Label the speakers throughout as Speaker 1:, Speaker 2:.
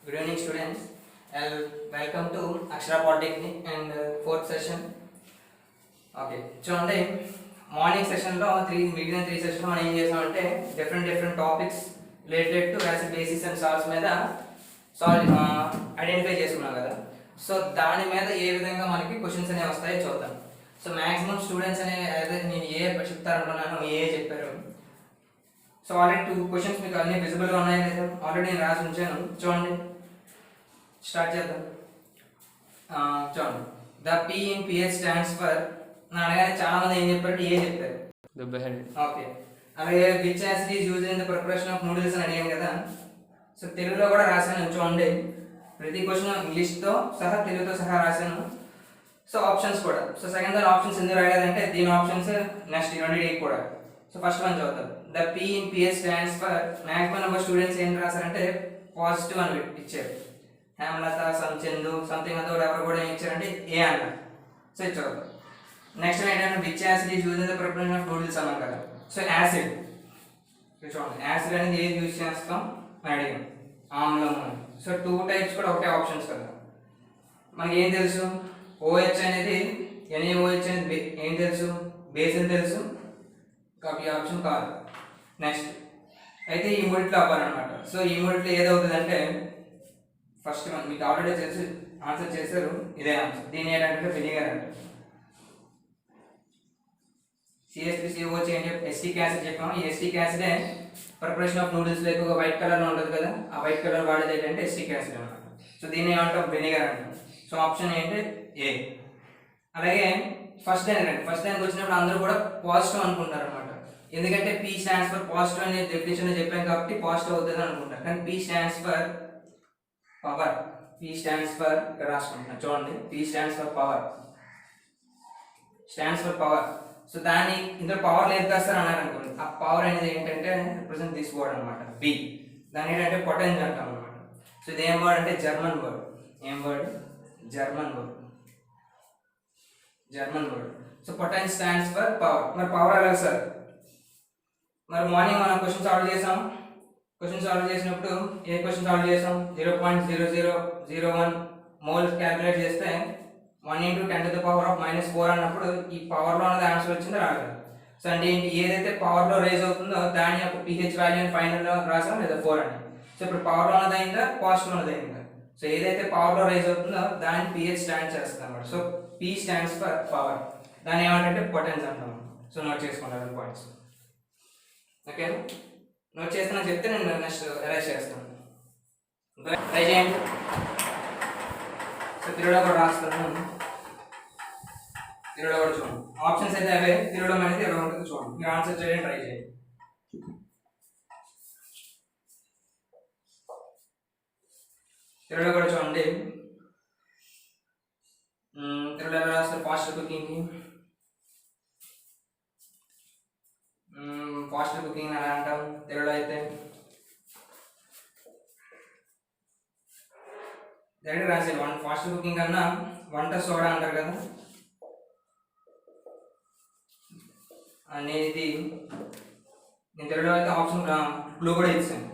Speaker 1: Good evening, students. Welcome to Akshara Polytechnic and fourth session. Okay, చూడండి morning సెషన్లో మిగిలిన three session మనం ఏం చేసామంటే different topics related to acid basis and salts మీద identify చేసుకున్నాం కదా. సో దాని మీద ఏ విధంగా మనకి క్వశ్చన్స్ అనేవి వస్తాయో చూద్దాం. సో మ్యాక్సిమం స్టూడెంట్స్ అనే నేను ఏ చెప్తారనుకున్నాను ఏ చెప్పారు. సో ఆల్రెడీ 2 క్వశ్చన్స్ మీకు అన్ని విజిబుల్గా ఉన్నాయి లేదా ఆల్రెడీ నేను రాసి ఉంచాను. చూడండి స్టార్ట్ చేద్దాం. చూడండి the P in pH stands for అని అనగానే చాలా మంది ఏం చెప్పారు ఏ చెప్పారు. ఓకే, అలాగే which acid is used in the preparation of noodles అని అడిగాను కదా. సో తెలుగులో కూడా రాశాను చూడండి, ప్రతి క్వశ్చన్ ఇంగ్లీష్తో సహా తెలుగుతో సహా రాశాను. సో ఆప్షన్స్ కూడా. సో సెకండ్ దాని ఆప్షన్స్ ఎందుకు రాయలేదంటే దీని ఆప్షన్స్ నెక్స్ట్ రెండింటికి కూడా. సో ఫస్ట్ వన్ చూద్దాం. The P in pH stands for maximum number students ఏం రాశారంటే పాజిటివ్ అని ఇచ్చారు. హేమలత చందు సంథింగ్ అంతా ఎవరు కూడా ఏం ఇచ్చారంటే ఏ అన్నారు. సో ఇది చూద్దాం. నెక్స్ట్ ఏంటంటే which acid is use in the preparation of noodles అన్నాం కదా. సో యాసిడ్ చూడండి, యాసిడ్ అనేది ఏది యూజ్ చేస్తాం అని అడిగాం, ఆమ్లం అని. సో 2 టైప్స్ కూడా ఒకటే ఆప్షన్స్ కదా. మనకి ఏం తెలుసు, ఓహెచ్ అనేది NaOH అనేది ఏం తెలుసు, బేస్ అని తెలుసు కాబట్టి ఈ ఆప్షన్ కాదు. నెక్స్ట్ అయితే ఈ మూడిట్లో అవ్వాలన్నమాట. సో ఈ మూడిట్లో ఏదవుతుందంటే ఫస్ట్ మీకు ఆల్రెడీ తెలిసి ఆన్సర్ చేశారు, ఇదే ఆన్సర్. దీని ఏంటంటే వినిగర్ అంటే CH3COH అని చెప్పి ఎస్టిక్ యాసిడ్ చెప్పాము. ఈ ఎస్టిక్ యాసిడే ప్రిపరేషన్ ఆఫ్ నూడిల్స్లో ఎక్కువగా వైట్ కలర్లో ఉంటుంది కదా, ఆ వైట్ కలర్ వాడేది ఏంటంటే ఎస్టిక్ యాసిడ్ అనమాట. సో దీన్ని ఏమంటాం వినిగర్ అంటాం. సో ఆప్షన్ ఏంటి ఏ. అలాగే ఫస్ట్ దానికి వచ్చినప్పుడు అందరూ కూడా పాజిటివ్ అనుకుంటారు అనమాట. ఎందుకంటే పి స్టాండ్స్ ఫర్ పాజిటివ్ అనే డెఫినేషన్ చెప్పాం కాబట్టి పాజిటివ్ అవుతుంది అనుకుంటారు. కానీ p stands for power, p stands for రాసుకుంటున్నాను చూడండి, p stands for power, stands for power. So దాన్ని ఇందులో పవర్ లేదు కదా సార్ అన్నారు అనుకోండి. ఆ పవర్ అనేది ఏంటంటే రిప్రజెంట్ దిస్ వర్డ్ అనమాట, బి. దాని ఏంటంటే పొటెన్స్ అంటాం అనమాట. సో ఇది ఏం వర్డ్ అంటే జర్మన్ వర్డ్. ఏం word? German word. So potence stands for power. మరి పవర్ ఎలా సార్? మరి మార్నింగ్ మనం క్వశ్చన్ సాల్వ్ చేసాం. క్వశ్చన్ సాల్వ్ చేసినప్పుడు ఏ క్వశ్చన్ సాల్వ్ చేసాం, 0.0001 మోల్ క్యాలిక్యులేట్ చేస్తే 1 × 10⁻⁻⁴ అన్నప్పుడు ఈ పవర్లో ఉన్నది ఆన్సర్ వచ్చిందో రాలేదు. సో అంటే ఏదైతే పవర్లో రేజ్ అవుతుందో దాని యొక్క పిహెచ్ వాల్యూ అని ఫైనల్లో రాసాం లేదా 4 అని. సో ఇప్పుడు పవర్లో ఉన్నది అయిందా, పాజిటివ్ ఉన్నది అయిందా? సో ఏదైతే పవర్లో రేజ్ అవుతుందో దాన్ని పిహెచ్ స్టాండ్ చేస్తుంది అనమాట. So P stands for power. దాన్ని ఏమంటే పొటెన్స్ అంటాం. సో నోట్ చేసుకుంటారు పాయింట్స్. ఓకే, నోట్ చేస్తున్నా చెప్తే నేను నెక్స్ట్ అరేంజ్ చేస్తాను. ట్రై చేయండి. సో తిరగడం కూడా రాస్తాను, తిరగడం కూడా చూడండి. ఆప్షన్స్ అయితే అవే, తిరగడం అనేది ఎలా ఉంటుంది చూడండి. మీరు ఆన్సర్ చేయండి, ట్రై చేయండి. తిరగడం కూడా చూడండి. తిరగడం ఎలా రాస్తారు ఫాస్ట్ కుకింగ్కి. ఫాస్ట్ కుకింగ్ ఎలా అంటాం తెలుగులో అయితే? డైరెక్ట్ రాసేది ఫాస్ట్ కుకింగ్ కన్నా వంట సోడా అంటారు కదా అనేది. నేను తెలుగులో అయితే ఆప్షన్ క్లూ కూడా ఇచ్చాను.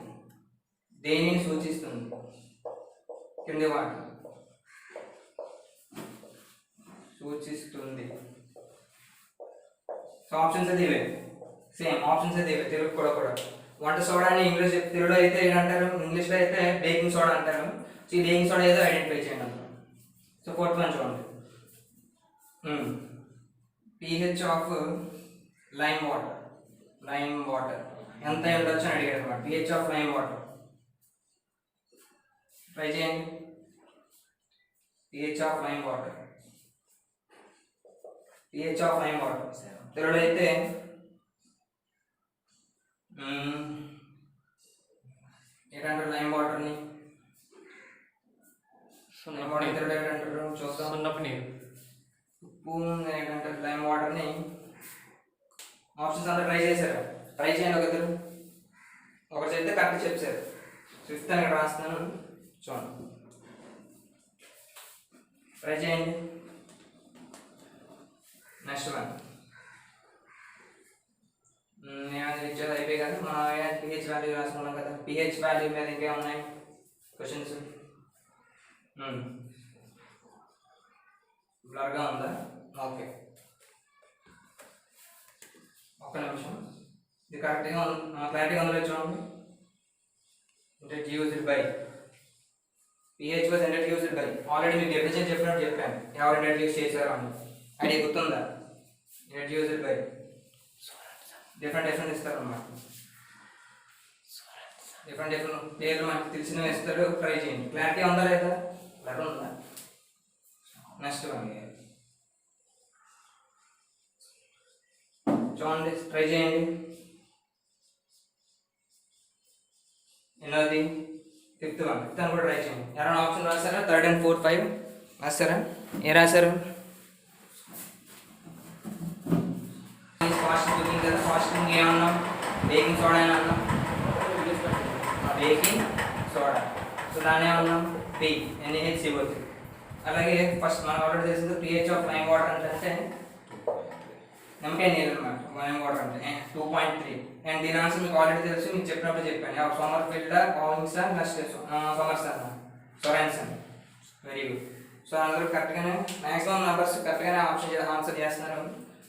Speaker 1: దేనిని సూచిస్తుంది కింది వాటి సూచిస్తుంది. సో ఆప్షన్స్ అయితే ఇవే, సేమ్ ఆప్షన్స్ అయితే ఇవే. తెలుగు కూడా వంట సోడా అని ఇంగ్లీష్ తెలుగులో అయితే ఏంటంటారు, ఇంగ్లీష్లో అయితే బేకింగ్ సోడా అంటారు. సో ఈ బేకింగ్ సోడా ఏదో ఐడెంటిఫై చేయండి అంటారు. సో 4th వన్ చూడండి. pH ఆఫ్ లైమ్ వాటర్ ఎంత ఉండొచ్చు అని అడిగారు అనమాట. pH of lime water try చేయండి. pH ఆఫ్ లైమ్ వాటర్ తెలుగులో అయితే ఏంటంటారు లైమ్ వాటర్ని? తెలుగులో ఏంటంటారు చూద్దాం. సున్నపు నీరు. ఉప్పు ఏంటంటారు లైమ్ వాటర్ని? ఆప్షన్స్ అంతా ట్రై చేశారు, ట్రై చేయండి. ఒకరు చెప్తే కరెక్ట్ చెప్పారు. 5th అని ఇక్కడ రాస్తున్నాను చూడండి, ట్రై చేయండి. నెక్స్ట్ వన్ ఏమైనా ఇచ్చేది అయిపోయి కదా. మనం పిహెచ్ వాల్యూ రాసుకున్నాం కదా. పిహెచ్ వాల్యూ మీద ఇంకేమున్నాయి క్వశ్చన్స్? బ్లర్గా ఉందా? ఓకే, ఒక్క నిమిషం. ఇది కరెక్ట్గా క్లారిటీగా ఉందో చూడండి. Intend used by pH was introduced by, already మీకు డెఫినేషన్ చెప్పినట్టు చెప్పాను ఎవరు ఇంట్రడ్యూస్ చేశారు అని. ఐడియా గుర్తుందా? ఇంట్రడ్యూస్డ్ బై డిఫరెంట్ ఇస్తారు అన్నమాట. డిఫరెంట్ పేర్లు మనకు తెలిసినవి ఇస్తాడు. ట్రై చేయండి. క్లారిటీ ఉందా లేదా? క్లారిటీ ఉందా? నెక్స్ట్ వన్ చూడండి, ట్రై చేయండి. ఎన్నోది? Fifth one. ఫిఫ్త్ అని కూడా ట్రై చేయండి. ఎవరైనా ఆప్షన్ రాస్తారా? 3rd and 4th 5 రాస్తారా? ఏ రాశారు? ఫాస్ట్ కుకింగ్ కదా, ఫాస్ట్ కుకింగ్ ఏమన్నాం? బేకింగ్ సోడా అని అన్నాం. బేకింగ్ సోడా, సో దాన్ని ఏమన్నాం? NaHCO3. అలాగే ఫస్ట్ మనకు ఆల్రెడీ తెలిసింది pH ఆఫ్ లైమ్ వాటర్ అంటే నిమ్మకాయ నీళ్ళు అన్నమాట. లైమ్ వాటర్ అంటే 2.3. అండ్ దీని ఆన్సర్ మీకు ఆల్రెడీ తెలుసు, మీకు చెప్పినప్పుడు చెప్పాను. సోమర్ ఫీల్డ్ కాలింగ్స్ నెక్స్ట్ సోమర్స్ అన్న సొరెన్సన్. Very good. సో అందరూ కరెక్ట్గానే మ్యాక్సిమం నెంబర్స్ కరెక్ట్గానే ఆన్సర్ చేస్తున్నారు.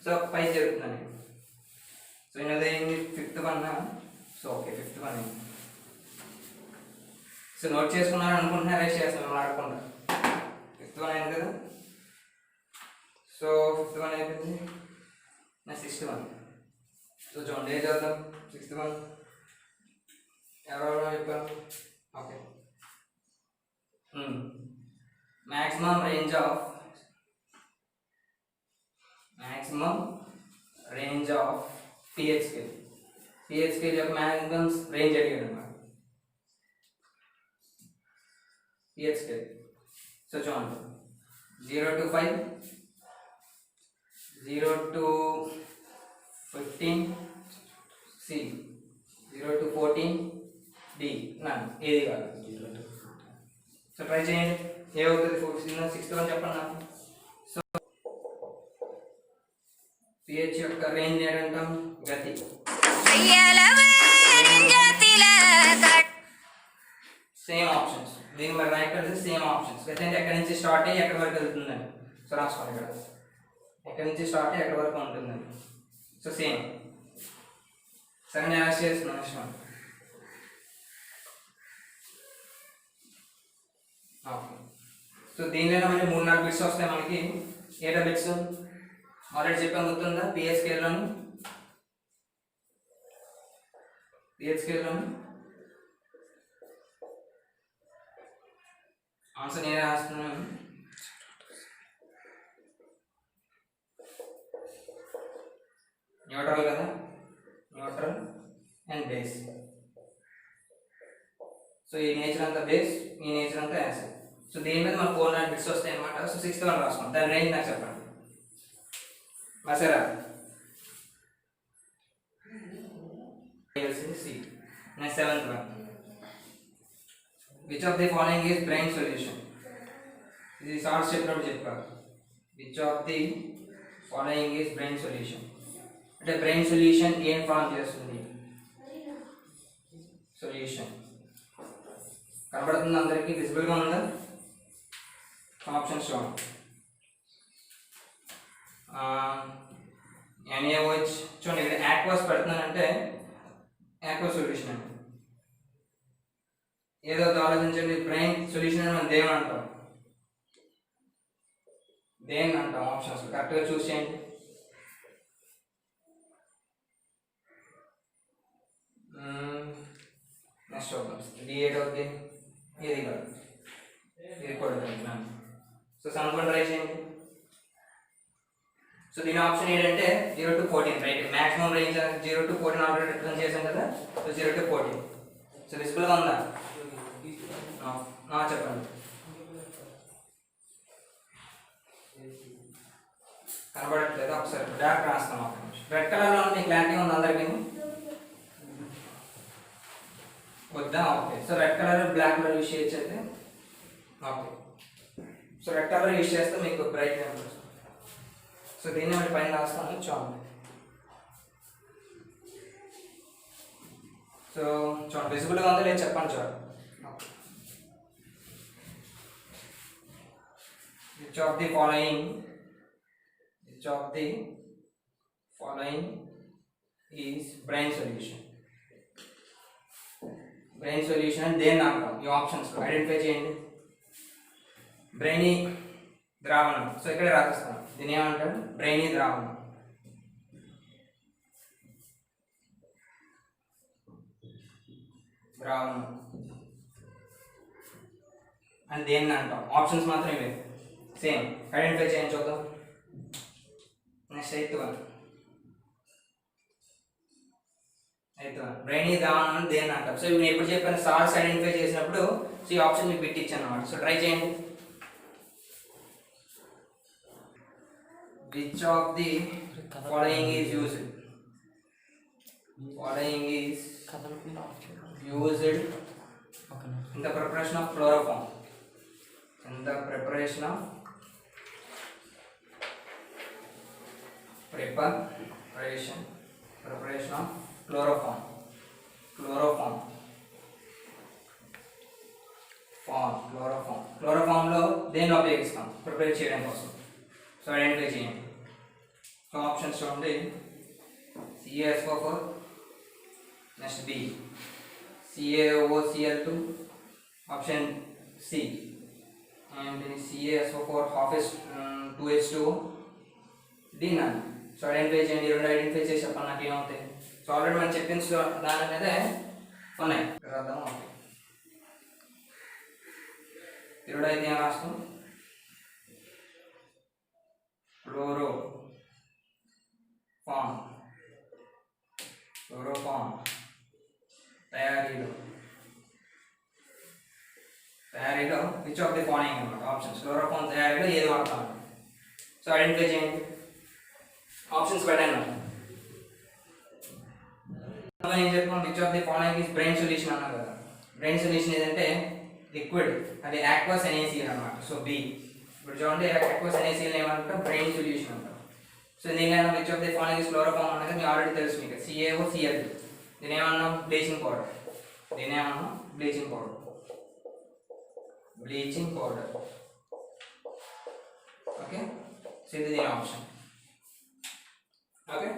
Speaker 1: సో పై జరుగుతున్నాను. సో ఇది ఏంటి? Fifth one. So okay, fifth one. So note చేసుకున్నాను అనుకుంటున్నా, రైస్ చేస్తున్నాను మనం ఆడకుండా. ఫిఫ్త్ వన్ అయింది కదా. సో ఫిఫ్త్ వన్ అయిపోయింది. నా సిక్స్త్ వన్. సో చూడండి ఏం చేద్దాం. సిక్స్త్ వన్ ఎవరెవరో చెప్పారు. Okay, maximum range of pH scale. pH scale యొక్క maximum range అడిగాడు అన్నమాట. pH scale. సో చూడండి 0 to 5, 0 to 15, C, 0 to 14, D, none, ఏది కాదు. సో ట్రై చేయండి, ఏమవుతుంది? 6th వన్ చెప్పండి నాకు. సో pH యొక్క రేంజ్ ఏంటంటాం? గతి. Same options. దీనికి మరి రైట్ కలిసి సేమ్ ఆప్షన్స్. గతి అంటే ఎక్కడి నుంచి స్టార్ట్ అయ్యి ఎక్కడి వరకు వెళ్తుందని. సో రాసుకోండి ఇక్కడ, ఎక్కడి నుంచి స్టార్ట్ అయ్యి ఎక్కడి వరకు ఉంటుందని. So same. సరే నేను యాడ్ చేస్తున్నాను నెక్స్ట్ వన్. ఓకే, సో దీనిలో మనకి 3-4 బిట్స్ వస్తాయి మనకి. ఏటా బిట్స్ ఆల్రెడీ చెప్పాను, గుర్తుందా? pH స్కేల్లోని ఆన్సర్ నేనే రాస్తున్నాను. న్యూట్రల్ కదా, న్యూట్రల్ అండ్ బేస్. సో ఈ నేచర్ అంతా బేస్, ఈ నేచర్ అంతా యాసిడ్. సో దీని మీద మనకు 4-9 బిట్స్ వస్తాయి అన్నమాట. సో 6th వన్ రాసుకోండి. దాని రేంజ్ నాకు చెప్పండి. రాసారా? C. Next 7th one. Which of the following is brain solution? ఇది షార్ట్స్ చెప్పినప్పుడు చెప్పారు. Which of the following is brain solution అంటే బ్రెయిన్ సొల్యూషన్ ఏం ఫామ్ చేస్తుంది? సొల్యూషన్ కనబడుతుంది అందరికీ, విజిబుల్గా ఉందా? ఆప్షన్స్ చూడండి. NaOH చూడండి, ఇక్కడ యాక్వాస్ పెడుతున్నానంటే యాక్వస్ సొల్యూషన్ అండి. ఏదో ఆలోచించండి. బ్రెయిన్ సొల్యూషన్ అని మనం దేని అంటాం? దేని అంటాం? ఆప్షన్స్ కరెక్ట్గా చూస్ చేయండి. నెక్స్ట్ చూద్దాం. D8 అవుతుంది, ఇది కాదు, ఇది కూడా తింటున్నాను. సో 7th వన్ ట్రై చేయండి. సో దీని ఆప్షన్ ఏంటంటే 0 to 14, right? Maximum range 0 to 14 already represent చేసాం కదా. So 0 to 14. సో విజిబుల్గా ఉందా? చెప్పండి. కనబడట్లేదు, ఒకసారి డార్క్ రాస్తాం. రెడ్ కలర్లో మీకు క్లారిటీ ఉంది అందరికీ? వద్దా? Okay, so red colour black colour use చేయొచ్చు అయితే. Okay, so red colour use చేస్తే మీకు బ్రైట్ కనిపిస్తుంది. సో దీన్ని మళ్ళీ పైన రాస్తాను చూడండి. సో చూడండి, విజిబుల్గా ఉందో లేదు చెప్పండి. చూడండి, which of the following is brain solution దేని అంటాం ఈ ఆప్షన్స్ ఐడెంటిఫై చేయండి బ్రెయినీ ద్రావణం సో ఇక్కడ రాసిస్తాం దీని ఏమంటారు బ్రెయినీ ద్రావణం అని దేన్ని అంటాం ఆప్షన్స్ మాత్రం ఇవే సేమ్ ఐడెంటిఫై చేయండి చూద్దాం నెక్స్ట్ ఎయిత్ వన్ బ్రెయినీ ద్రావణం దేన్ని అంటాం సో నేను ఎప్పుడు చెప్పాను సాల్ట్స్ ఐడెంటిఫై చేసినప్పుడు సో ఈ ఆప్షన్ మీకు పెట్టి ఇచ్చాను అనమాట సో ట్రై చేయండి which of the following is used in the preparation of chloroform preparation of chloroform లో దేన్ని ఉపయోగిస్తాం ప్రిపేర్ చేయడం కోసం సో ఐడెంటిఫై చేయండి సో ఆప్షన్స్ చూడండి CaSO4 next B CaOCl2 option C and CaSO4 2H2O D none so identify చేయండి రెండు identify చేసి చెప్పండి నాకు ఏమవుతాయి సో ఆల్రెడీ మనం చెప్పిన దాని మీదే ఉన్నాయి అర్థం అవుతాయి ఇరవై అయితే ఏం రాస్తాం క్లోరోఫామ్ తయారీలో విచ్ ఆఫ్ ది ఫాలోయింగ్ అన్నమాట ఆప్షన్స్ క్లోరోఫామ్ తయారీలో ఏది వాడతాం సో ఐడెంటిఫై చేయండి ఆప్షన్స్ పెట్టండి ఏం చెప్తాం which of the following is brine solution అన్నాం కదా బ్రెయిన్ సొల్యూషన్ ఏదంటే లిక్విడ్ అది ఆక్వస్ NaCl అన్నమాట సో B ఇప్పుడు చూడండి ఆక్వస్ NaCl ఏమంటాం బ్రెయిన్ సొల్యూషన్ అంటాం సో దీనికైనా which of the following is chloroform అనేది మీకు ఆల్రెడీ తెలుసు మీకు CaOCl2 దీని ఏమన్నాం బ్లీచింగ్ పౌడర్ ఓకే సో ఇది దీని ఆప్షన్ ఓకే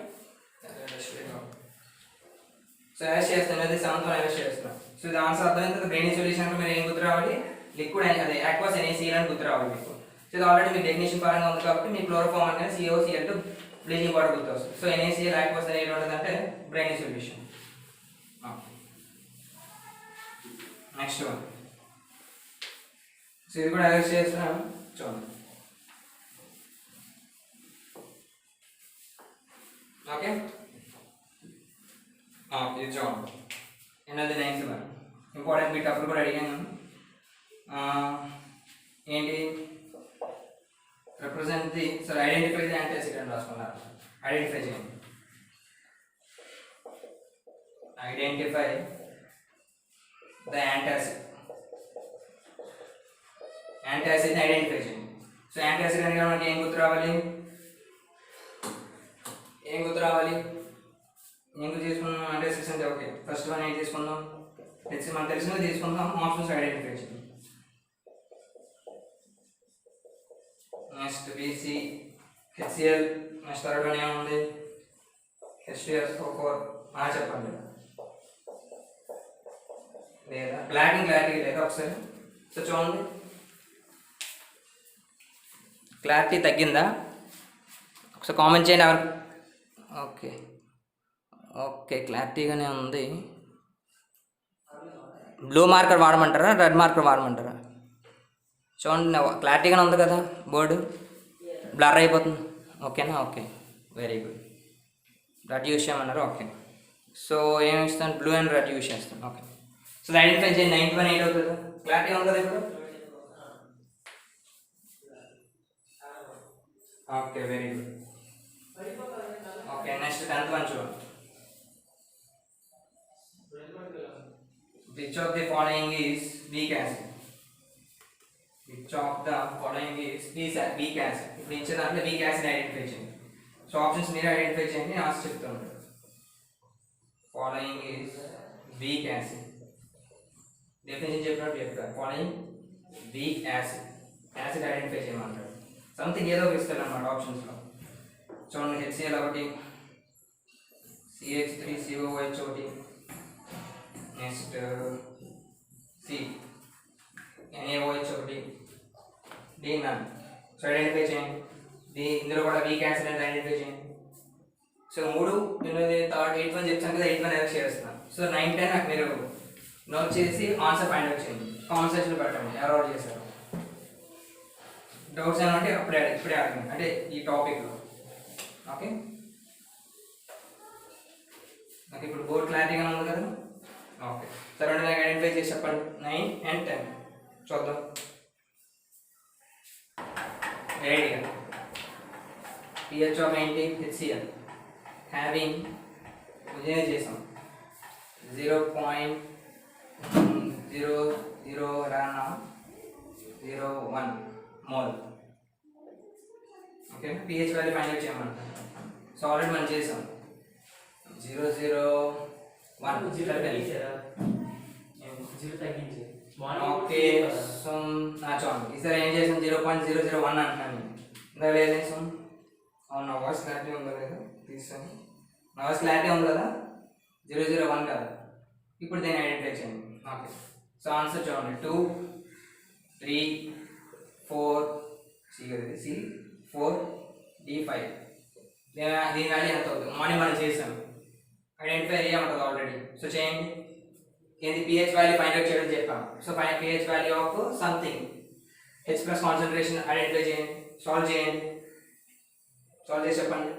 Speaker 1: సో యాష్ చేస్తాను అది 7th వన్ యాష్ చేస్తున్నాం సో ఇది ఆన్సర్ అర్థమైంది బ్రెయిన్ సొల్యూషన్ అంటే మీరు ఏం గుర్తు రావాలి లిక్విడ్ అదే ఆక్వస్ NaCl అని గుర్తు రావాలి మీకు సో ఇది ఆల్రెడీ మీ డెఫినేషన్ పరంగా ఉంది కాబట్టి మీ క్లోరోఫామ్ అనేది CaOCl2 బ్లీచింగ్ పౌడర్ గుర్తు వస్తుంది సో NaCl ఆక్వస్ అనేది ఏంటంటే brain solution next one so ఇది కూడా యాష్ చేస్తున్నాం చూడండి ఓకే ఇది చూడండి ఎన్నది 9th వన్ ఇంపార్టెంట్ బిట్ అప్పుడు కూడా అడిగాను ఏంటి represent the so identify the antacid అని రాసుకున్నారు ఐడెంటిఫై చేయండి ఐడెంటిఫై ద యాంటాసిడ్ ఐడెంటిఫై చేయండి సో యాంటాసిడ్ అంటే మనకి ఏం గుర్తు రావాలి ఎందుకు తీసుకున్నాం యాంటాసిడ్స్ అంటే ఓకే ఫస్ట్ వన్ ఏం తీసుకుందాం మనకు తెలిసినది తీసుకుందాం ఆప్షన్స్ ఐడెంటిఫై చేయండి next BC HCl next third one ఏముంది H2SO4 చెప్పండి లేదా క్లారిటీ లేదా ఒకసారి సో చూడండి క్లారిటీ తగ్గిందా ఒకసారి కామెంట్ చేయండి ఎవరు ఓకే క్లారిటీగానే ఉంది బ్లూ మార్కర్ వాడమంటారా రెడ్ మార్కర్ వాడమంటారా చూడండి క్లారిటీగానే ఉంది కదా బోర్డు బ్లర్ అయిపోతుంది ఓకేనా okay very good red use చేయమన్నారు ఓకే సో ఏమి ఇస్తాను బ్లూ అండ్ రెడ్ యూస్ చేస్తాను ఓకే సో ఐడెంటిఫై చేయండి 9th వన్ 8 అవుతుంది క్లారిటీ ఉంది కదా ఇప్పుడు okay very good okay next 10th one చూడండి which of the following is weak acid weak acid ఇప్పుడు ఇచ్చే దాంట్లో వీక్ యాసిడ్ ఐడెంటిఫై చేయండి సో ఆప్షన్స్ మీరు ఐడెంటిఫై చేయండి నేను ఆన్సర్ చెప్తాను following is weak acid definition చెప్పినట్టు చెప్తాను ఫాలోయింగ్ వీక్ యాసిడ్ ఐడెంటిఫై చేయమంటారు సంథింగ్ ఏదో ఇస్తాను అనమాట ఆప్షన్స్లో. చూడండి HCl ఒకటి, CH3COOH ఒకటి, నెక్స్ట్ NaOH ఒకటి, D నన్. సో ఐడెంటిఫై చేయండి. ఇందులో కూడా వీక్ యాసిడ్ అనేది ఐడెంటిఫై చేయండి. సో 3 ఎనిమిది థర్డ్ 8 1 చెప్తాను కదా, 8 1 ఎరెక్ట్ చేస్తాను. సో 9 10 నాకు మీరు నోట్ చేసి ఆన్సర్ ఫైండ్ అవుట్ చేయండి. కామెంట్ సెక్షన్లో పెట్టండి ఎవరు చేశారు. డౌట్స్ ఏమంటే ఇప్పుడే అడగండి, అంటే ఈ టాపిక్లో. ఓకే, నాకు ఇప్పుడు బోర్డ్ క్లారిటీగా ఉంది కదా. ఓకే, సరే నాకు ఐడెంటిఫై చేసి చెప్పండి 9 and 10 చూద్దాం రెడీగా. pH ఆఫ్ ఏంటి HCl హ్యావింగ్ ఉదయం చేసాం 0.0001 mole. Okay, pH value find out చేయమంట. సో ఆల్రెడీ మనం చేసాం 0.001 ఓకే. సో చూడండి ఈసారి ఏం చేసాం 0.001 అంటున్నాను. ఇందా ఏం చేసాం? అవును, నా వాయిస్ క్లారిటీ ఉందా లేదా తీసాను. నా వాయిస్ క్లారిటీ ఉంది కదా, 0.001 కదా. ఇప్పుడు దీన్ని ఐడెంటిఫై చేయండి. ఓకే, సో ఆన్సర్ చూడండి 2 3 4 C4 D5. దీని వాల్యూ ఎంత అవుతుంది? మార్నింగ్ మనం చేసాం, ఐడెంటిఫై అయ్యామంటుంది ఆల్రెడీ. సో చేయండి, ఏంది pH వాల్యూ ఫైండ్ అవుట్ చేయడం చెప్పాం. So pH value of something H plus concentration identify చేయండి, సాల్వ్ చేయండి. సాల్వ్ చేసి చెప్పండి.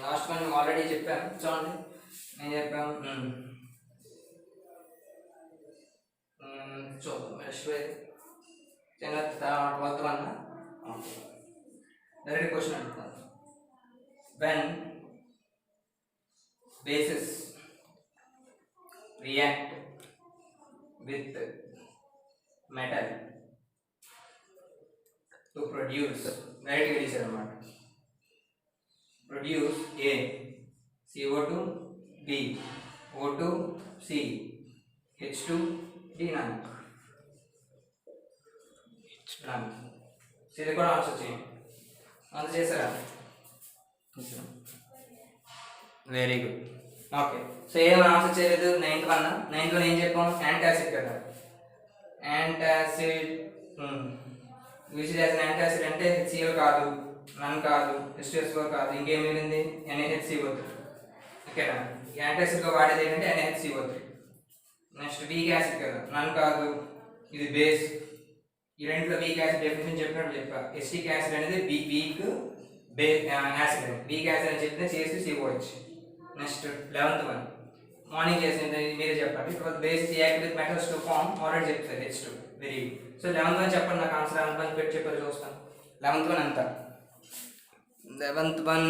Speaker 1: లాస్ట్ వన్ ఆల్రెడీ చెప్పాను, చూడండి నేను చెప్పాను. చూద్దాం next 12th one direct question అడుగుతాను. when bases react with metal to produce direct release అన్నమాట. produce A CO2 B O2 C H2 D none. ఇది కూడా ఆన్సర్ చేయండి. ఆన్సర్ చేస్తారా? Very good. ఓకే, సో ఏం ఆన్సర్ చేయలేదు. 9th వన్ ఏం చెప్పాము? యాంటాసిడ్ కదా. యాంటాసిడ్ యూజ్ చేసిన యాంటాసిడ్ అంటే HCl కాదు, నన్ కాదు, H2SO కాదు, ఇంకేం మిగిలింది? NaHCO3. ఓకేనా? యాంటాసిడ్గా వాడేది ఏంటంటే NaHCO3. నెక్స్ట్ వీక్ యాసిడ్ కదా, నన్ కాదు, ఇది బేస్. ఈ రెండులో వీక్ యాసిడ్ డెఫినేషన్ చెప్పినట్టు చెప్పా. ఎసిటిక్ యాసిడ్ అనేది వీక్ యాసిడ్, వీక్ యాసిడ్ అని చెప్తే CH3COH. Next 11th one morning చేసింది మీరే చెప్పండి. ఇప్పుడు base react with metals to form already చెప్తారు H2. Very good. So 11th one చెప్పండి నాకు ఆన్సర్. 11th వన్ పెట్టి చెప్పారు చూస్తాను. 11th వన్ ఎంత? 11th వన్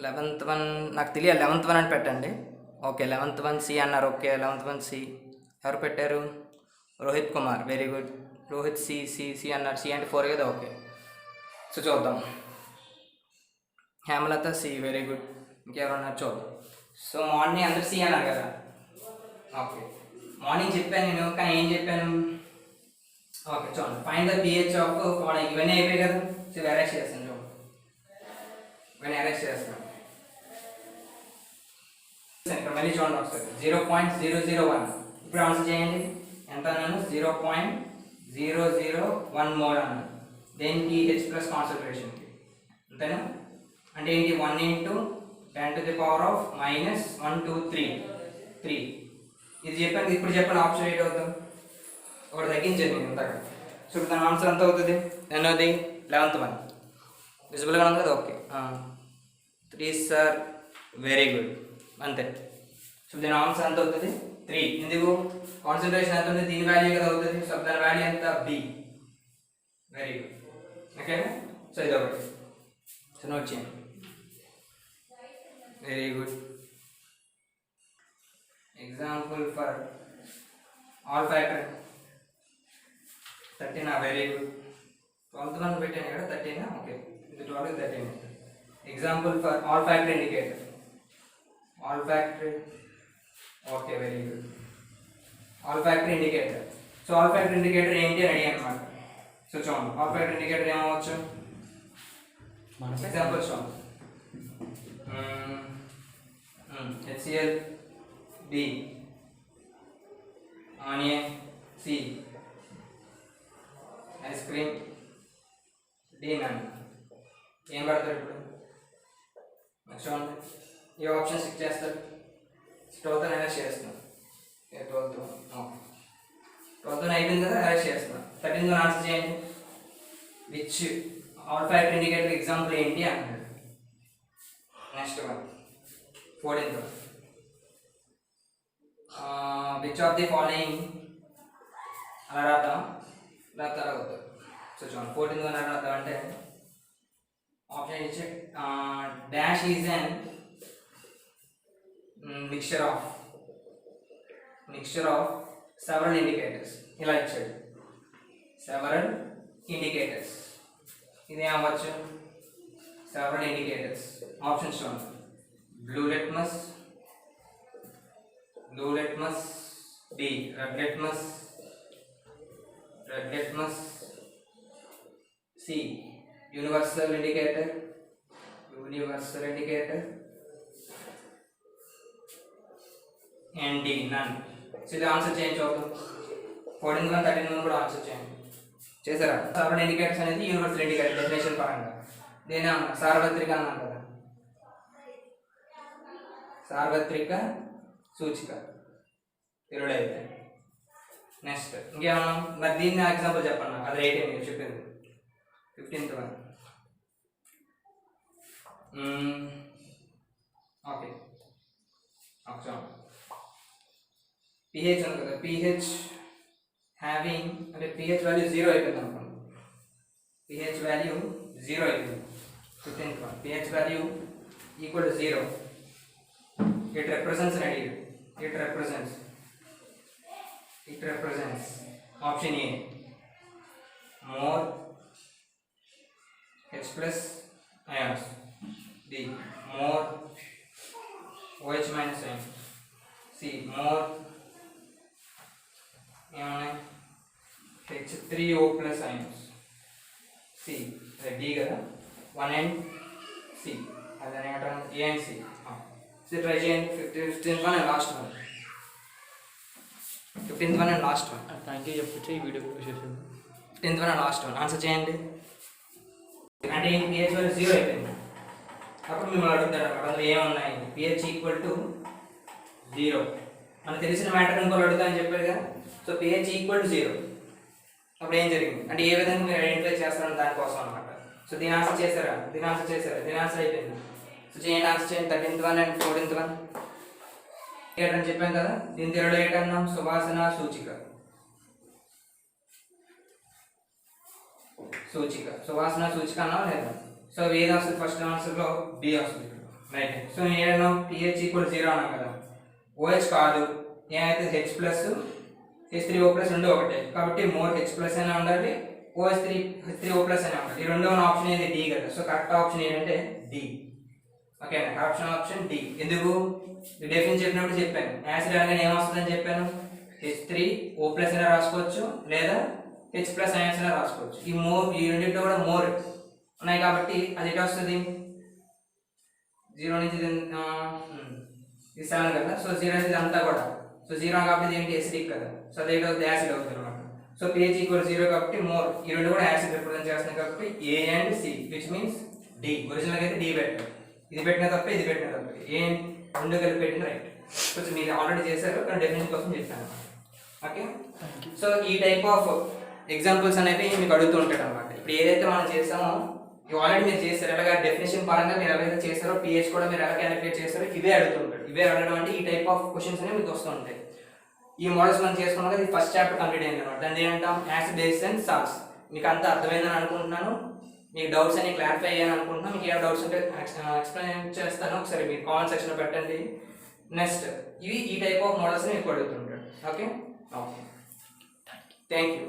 Speaker 1: 11th వన్ నాకు తెలియదు. 11th వన్ అని పెట్టండి. ఓకే, 11th వన్ C అన్నారు. ఓకే, 11th వన్ C ఎవరు పెట్టారు? Rohit Kumar. Very good. Rohit C అన్నారు. C అంటే 4 కదా. ఓకే, సో చూద్దాం. హేమలత C. Very good. ఇంకెవరన్నారు చూద్దాం. సో మార్నింగ్ అందరు C అన్నారు కదా. ఓకే, మార్నింగ్ చెప్పాను నేను, కానీ ఏం చెప్పాను? ఓకే చూడండి, find the pH of following. ఇవన్నీ అయిపోయాయి కదా. సో అరెస్ట్ చేస్తాను చూడండి, ఇవన్నీ అరెస్ట్ చేస్తాను. ఇక్కడ మళ్ళీ చూడండి ఒకసారి 0.001. ఇప్పుడు ఆన్సర్ చేయండి. ఎంత అన్నాను? 0.001 మోల్ అన్నాను. దేనికి? H ప్లస్ కాన్సన్ట్రేషన్కి. అంతేనా? అంటే ఏంటి? 1 × 10⁻⁻⁻1 2 3. ఇది చెప్పాను. ఇప్పుడు చెప్పండి ఆప్షన్ ఎయిట్ అవుతుంది. ఒకటి తగ్గించాను నేను ఇంతక. సో ఇప్పుడు దాని ఆన్సర్ ఎంత అవుతుంది? ఎన్నోది? 11th వన్ విజిబుల్గా ఉంది కదా. Okay, 3 sir. Very good. అంతే. సో దీని ఆన్సర్ ఎంత అవుతుంది? 3. ఎందుకు? కాన్సన్ట్రేషన్ ఎంత ఉంటుంది? దీని వాల్యూ కదా అవుతుంది. సో దాని వాల్యూ ఎంత? B. Very good. ఓకేనా? సో ఇది ఒకటి. సో నోట్ చేయండి. Very good. Example for all factor 13. Very good. 12th one పెట్టాను కదా 13. ఓకే, ఇది 12 13. Example for all factor indicator olfactory. Okay, very good. Olfactory indicator. So olfactory indicator ఏంటి అని అడిగాను అనమాట. సో చూడండి, ఆల్ఫాక్టరీ ఇండికేటర్ ఏమవచ్చు? ఎగ్జాంపుల్ చూడండి. HCl D, onion C, ice cream D నన్. ఏం పడతారు ఇప్పుడు? చూడండి, ఈ ఆప్షన్ చెక్ చేస్తారు. 12th అరెస్ట్ చేస్తున్నాం. 12th అయిపోయింది కదా, అరెస్ట్ చేస్తున్నాం. 13th ఆన్సర్ చేయండి. విచ్ ఆల్ఫాక్టరీ ఇండికేటర్ ఎగ్జాంపుల్ ఏంటి అంటారు. Next one 14th. Which of the following అలా రాద్దాం, లేకపోతే అలా అవుతుంది. సో చూడండి, 14th అలా రాద్దాం అంటే ఆప్షన్ ఇచ్చే dash is an mixture of several indicators. ఇలా ఇచ్చాడు, సెవరల్ ఇండికేటర్స్. ఇది అవ్వచ్చు సెవరల్ ఇండికేటర్స్. ఆప్షన్స్ చూడండి. Blue litmus D, red litmus C, universal indicator and D, none. So ఇది ఆన్సర్ చేయండి. చూద్దాం. 14th 13th కూడా ఆన్సర్ చేయండి. చేశారా? సెవరల్ ఇండికేటర్స్ అనేది యూనివర్సల్ ఇండికేటర్ డెఫినేషన్ పరంగా. దేని అన్నా సార్వత్రిక అన్నాను కదా, సార్వత్రిక సూచిక తెలుగు అయితే. నెక్స్ట్ ఇంకేమన్నా మరి దీన్ని ఎగ్జాంపుల్ చెప్పండి నాకు. అది 18 మీరు చెప్పింది. 15th one. ఓకే, pH ఉంది కదా, pH హ్యావింగ్ అంటే pH వాల్యూ 0 అయిపోయింది అనుకోండి. pH వాల్యూ 0 అయిపోయింది. 15th one. pH value equal to 0. It represents అని అడిగాడు. It represents option A more H plus ions. D, more OH minus ions. C, more H3O plus ions. C, D కదా 1 and C. అదే A and C. So try చేయండి. 15th one and last one. 15th one and last one.
Speaker 2: Thank you చెప్పొచ్చు ఈ video చేసాను.
Speaker 1: 15th one and last one. Answer చేయండి. అంటే ఏంటి? pH value 0 అయిపోయింది. అప్పుడు మిమ్మల్ని అడుగుతాడు అన్నమాట, అందులో ఏమున్నాయి? pH equal to 0. మనకు తెలిసిన మ్యాటర్ ఇంకోళ్ళు అడుగుతాయని చెప్పారు కదా. So pH equal to 0. అప్పుడు ఏం జరిగింది అంటే ఏ విధంగా మీరు ఐడెంటిఫై చేస్తారని దానికోసం అనమాట. సో దీని ఆన్సర్ చేశారా? దీని ఆన్సర్ అయిపోయింది. సో చేయండి, ఆన్సర్ చేయండి. 13th one and 14th one అని చెప్పాం కదా. దీని తెలుగులో ఏంటన్నాం? సువాసన సూచిక. సువాసన సూచిక అన్నాం లేదా? సో ఏది వస్తుంది? ఫస్ట్ ఆన్సర్లో B వస్తుంది. రైట్. సో నేను pH ఈక్వల్ 0 అన్నాం కదా. OH కాదు, ఏమైతే H ప్లస్ H3O ప్లస్ రెండు ఒకటే కాబట్టి మోర్ H ప్లస్ అయినా ఉండాలి, H3O ప్లస్ అయినా ఉండాలి. ఈ రెండో ఆప్షన్ ఏది? D కదా. సో కరెక్ట్ ఆప్షన్ ఏంటంటే D. ఓకేనా? Option D. ఎందుకు? డెఫినిషన్ చెప్పినప్పుడు చెప్పాను, యాసిడ్ అనగానే ఏమొస్తుందని చెప్పాను. H3O ప్లస్ అయినా రాసుకోవచ్చు లేదా H ప్లస్ అయాన్స్ అయినా రాసుకోవచ్చు. ఈ రెండింటిలో కూడా మోర్ ఉన్నాయి కాబట్టి అది ఎటు వస్తుంది? 0 నుంచి ఇది 7 కదా. సో 0 నుంచి అంతా కూడా. సో 0 కాబట్టి ఏంటి? యాసిడిక్ కదా. సో అది ఏదో యాసిడ్ అవుతుంది అనమాట. సో pH ఈక్వల్ 0 కాబట్టి మోర్. ఈ రెండు కూడా యాసిడ్ రిప్రజెంట్ చేస్తున్నాయి కాబట్టి A and C, which means D. ఒరిజినల్గా అయితే D పెట్టారు. ఇది పెట్టిన తప్పే, ఇది పెట్టిన తప్పే. ఏ రెండు కలిపి పెట్టిన రైట్. కొంచెం మీరు ఆల్రెడీ చేశారు కానీ డెఫినేషన్ కోసం చెప్పాను. ఓకే. సో ఈ టైప్ ఆఫ్ ఎగ్జాంపుల్స్ అనేవి మీకు అడుగుతూ ఉంటాడు అనమాట. ఇప్పుడు ఏదైతే మనం చేస్తామో ఆల్రెడీ మీరు చేస్తారు, ఎలాగ డెఫినేషన్ పరంగా మీరు ఎలాగైతే చేస్తారో pH కూడా మీరు ఎలా క్యాలిక్యులేట్ చేస్తారో ఇవే అడుగుతుంటాడు. ఇవే అడగడం అంటే ఈ టైప్ ఆఫ్ క్వశ్చన్స్ అనేవి మీకు వస్తూ ఉంటాయి. ఈ మోడల్స్ మనం చేసుకున్నాక ఇది ఫస్ట్ చాప్టర్ కంప్లీట్ అయింది అనమాట. దాన్ని ఏంటంటాం? Acid, base and salts. మీకు అంతా అర్థమైందని అనుకుంటున్నాను. మీకు డౌట్స్ అన్ని క్లారిఫై అయ్యాను అనుకుంటున్నాను. మీకు ఏమైనా డౌట్స్ ఉంటే ఎక్స్ప్లెయిన్ చేస్తాను, ఒకసారి మీరు కామెంట్ సెక్షన్లో పెట్టండి. నెక్స్ట్ ఈ టైప్ ఆఫ్ మోడల్స్ మీకు అడుగుతుంటాడు. ఓకే. Thank you.